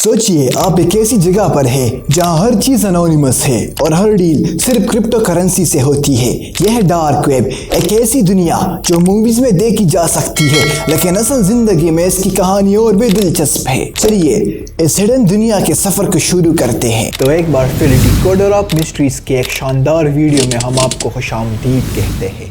سوچئے آپ ایک ایسی جگہ پر ہے جہاں ہر چیز انونیمس ہے اور ہر ڈیل صرف کرپٹو کرنسی سے ہوتی ہے۔ یہ ہے ڈارک ویب، ایک ایسی دنیا جو موویز میں دیکھی جا سکتی ہے لیکن اصل زندگی میں اس کی کہانی اور بھی دلچسپ ہے۔ چلیے اس ہڈن دنیا کے سفر کو شروع کرتے ہیں۔ تو ایک بار پھر ڈیکوڈر آف مسٹریز کے ایک شاندار ویڈیو میں ہم آپ کو خوش آمدید کہتے ہیں۔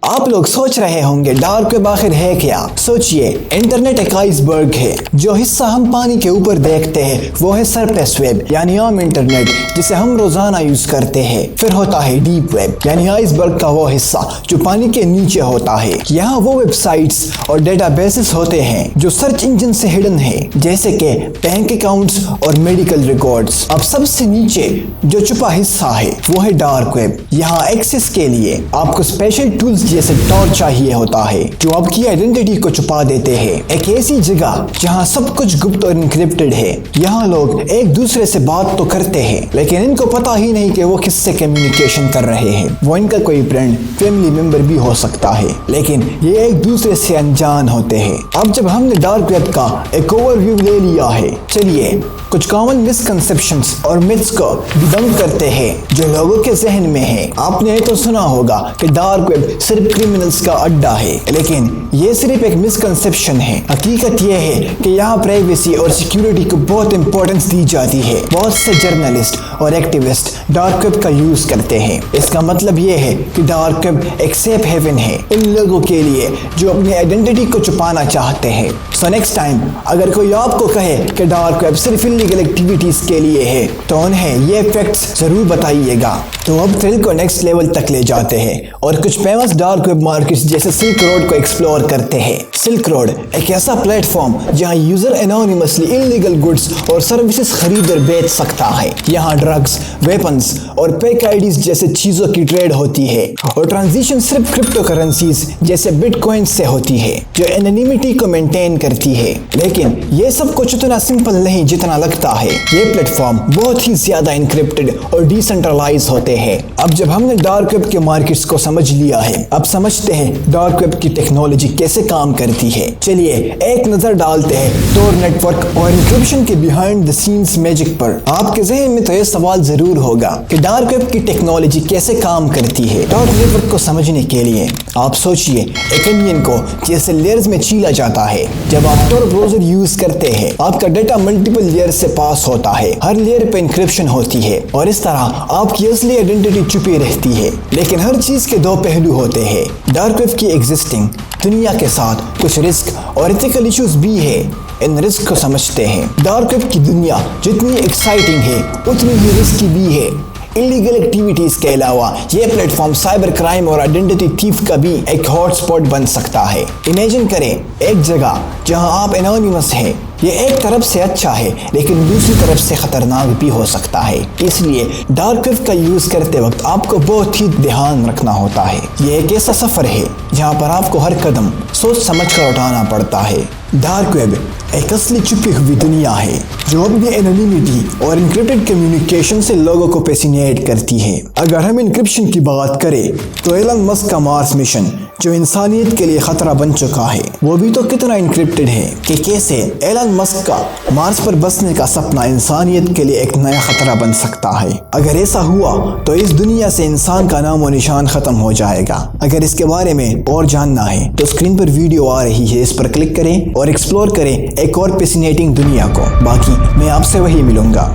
آپ لوگ سوچ رہے ہوں گے ڈارک ویب آخر ہے کیا؟ سوچئے انٹرنیٹ ایک آئس برگ ہے، جو حصہ ہم پانی کے اوپر دیکھتے ہیں وہ ہے سرفیس ویب یعنی عام انٹرنیٹ جسے ہم روزانہ یوز کرتے ہیں۔ پھر ہوتا ہے ڈیپ ویب یعنی آئس برگ کا وہ حصہ جو پانی کے نیچے ہوتا ہے۔ یہاں وہ ویب سائٹس اور ڈیٹا بیسز ہوتے ہیں جو سرچ انجن سے ہڈن ہے، جیسے کہ بینک اکاؤنٹس اور میڈیکل ریکارڈز۔ اب سب سے نیچے جو چھپا حصہ ہے وہ ہے ڈارک ویب۔ یہاں ایکسس کے لیے آپ کو اسپیشل ٹولز جیسے ٹارچ چاہیے ہوتا ہے جو آپ کی آئیڈینٹی کو چھپا دیتے ہیں۔ ایک ایسی جگہ جہاں سب کچھ گپت اور انکرپٹڈ ہے۔ یہاں لوگ ایک دوسرے سے بات تو کرتے ہیں لیکن ان کو پتا ہی نہیں کہ وہ کس سے کمیونیکیشن کر رہے ہیں۔ وہ ان کا کوئی فرینڈ، فیملی ممبر بھی ہو سکتا ہے لیکن یہ ایک دوسرے سے انجان ہوتے ہیں۔ اب جب ہم نے ڈارک ویب کا ایک اوور ویو لے لیا ہے، چلیے کچھ کامن مسکنسیپشنز اور متس کو ڈیبنک کرتے ہیں جو لوگوں کے ذہن میں ہے۔ آپ نے تو سنا ہوگا کہ ڈارک ویب صرف کرمنلز کا اڈا ہے، لیکن یہ صرف ایک مسکنسیپشن ہے۔ حقیقت یہ ہے کہ یہاں پرائیویسی اور سیکیورٹی کو بہت امپورٹنس دی جاتی ہے۔ بہت سے جرنلسٹ اور ایکٹیوسٹ ڈارک ویب کا یوز کرتے ہیں۔ اس کا مطلب یہ ہے کہ ڈارک ویب ایک سیف ہیون ہے ان لوگوں کے لیے جو اپنی آئیڈینٹی کو چھپانا چاہتے ہیں۔ سو نیکسٹ ٹائم اگر کوئی آپ کو کہے کہ ڈارک ویب صرف انلیگل ایکٹیویٹیز کے لیے ہے تو انہیں یہ فیکٹس ضرور بتائیے گا۔ تو اب تھرل کو نیکسٹ لیول تک لے جاتے ہیں اور کچھ فیمس ڈارک ویب مارکیٹس جیسے سلک روڈ کو ایکسپلور کرتے ہیں۔ سلک روڈ ایک ایسا پلیٹ فارم جہاں یوزر انونیمسلی انلیگل گڈس اور سروسز خرید اور بیچ سکتا ہے۔ یہاں ڈرگز، ویپنز اور پیک آئیڈیز جیسے چیزوں کی ٹریڈ ہوتی ہے اور ٹرانزیکشن صرف کرپٹو کرنسیز جیسے بٹ کوائنز سے ہوتی ہے جو انونیمٹی کو مینٹین کرتی ہے۔ لیکن یہ سب کچھ اتنا سمپل نہیں جتنا لگتا ہے۔ یہ پلیٹ فارم بہت ہی زیادہ انکرپٹڈ اور ڈیسنٹرلائز ہوتے ہیں۔ اب جب ہم نے ڈارک ویب کے مارکیٹس کو سمجھ لیا ہے، اب سمجھتے ہیں ڈارک ویب کی ٹیکنالوجی کیسے کام کرتی ہے۔ چلیے ایک نظر ڈالتے ہیں ٹور نیٹ ورک اور انکرپشن کے بیہائنڈ دی سینز میجک پر۔ آپ کے ذہن میں تو یہ سوال ضرور ہوگا کہ ڈارک ویب کی ٹیکنالوجی کیسے کام کرتی ہے۔ ڈارک نیٹ ورک کو سمجھنے کے لیے آپ سوچئے ایک انین کو جیسے لیئرز میں چیلا جاتا ہے۔ جب آپ ٹور براؤزر یوز کرتے ہیں، آپ کا ڈیٹا ملٹیپل لیئر سے پاس ہوتا ہے۔ ہر لیئر پہ انکرپشن ہوتی ہے اور اس طرح آپ کی اصلی آئیڈینٹی چھپی رہتی ہے۔ لیکن ہر چیز کے دو پہلو ہوتے ہیں۔ ڈارک ویب کی ایگزسٹنگ دنیا کے ساتھ کچھ رسک اور ایتھیکل ایشوز بھی ہے۔ ان رسک کو سمجھتے ہیں۔ ڈارک ویب کی دنیا جتنی ایکسائٹنگ ہے اتنی ہی رسکی بھی ہے۔ انلیگل ایکٹیویٹیز کے علاوہ یہ پلیٹ فارم سائبر کرائم اور آئیڈینٹی تھیف کا بھی ایک ہاٹ سپاٹ بن سکتا ہے۔ امیجن کریں ایک جگہ جہاں آپ انونیمس ہیں۔ یہ ایک طرف سے اچھا ہے لیکن دوسری طرف سے خطرناک بھی ہو سکتا ہے۔ اس لیے ڈارک ویب کا یوز کرتے وقت آپ کو بہت ہی دھیان رکھنا ہوتا ہے۔ یہ ایک ایسا سفر ہے جہاں پر آپ کو ہر قدم سوچ سمجھ کر اٹھانا پڑتا ہے۔ ڈارک ویب ایک اصلی چھپی ہوئی دنیا ہے جو اپنی انونیمٹی اور انکرپٹڈ کمیونیکیشن سے لوگوں کو فیسینیٹ کرتی ہے۔ اگر ہم انکرپشن کی بات کریں تو ایلن مسک کا مارس مشن جو انسانیت کے لیے خطرہ بن چکا ہے، وہ بھی تو کتنا انکرپٹڈ ہے کہ کیسے ایلن مسک کا مارس پر بسنے کا سپنا انسانیت کے لیے ایک نیا خطرہ بن سکتا ہے۔ اگر ایسا ہوا تو اس دنیا سے انسان کا نام و نشان ختم ہو جائے گا۔ اگر اس کے بارے میں اور جاننا ہے تو اسکرین پر ویڈیو آ رہی ہے، اس پر کلک کریں اور ایکسپلور کریں ایک اور فیسینیٹنگ دنیا کو۔ باقی میں آپ سے وہی ملوں گا۔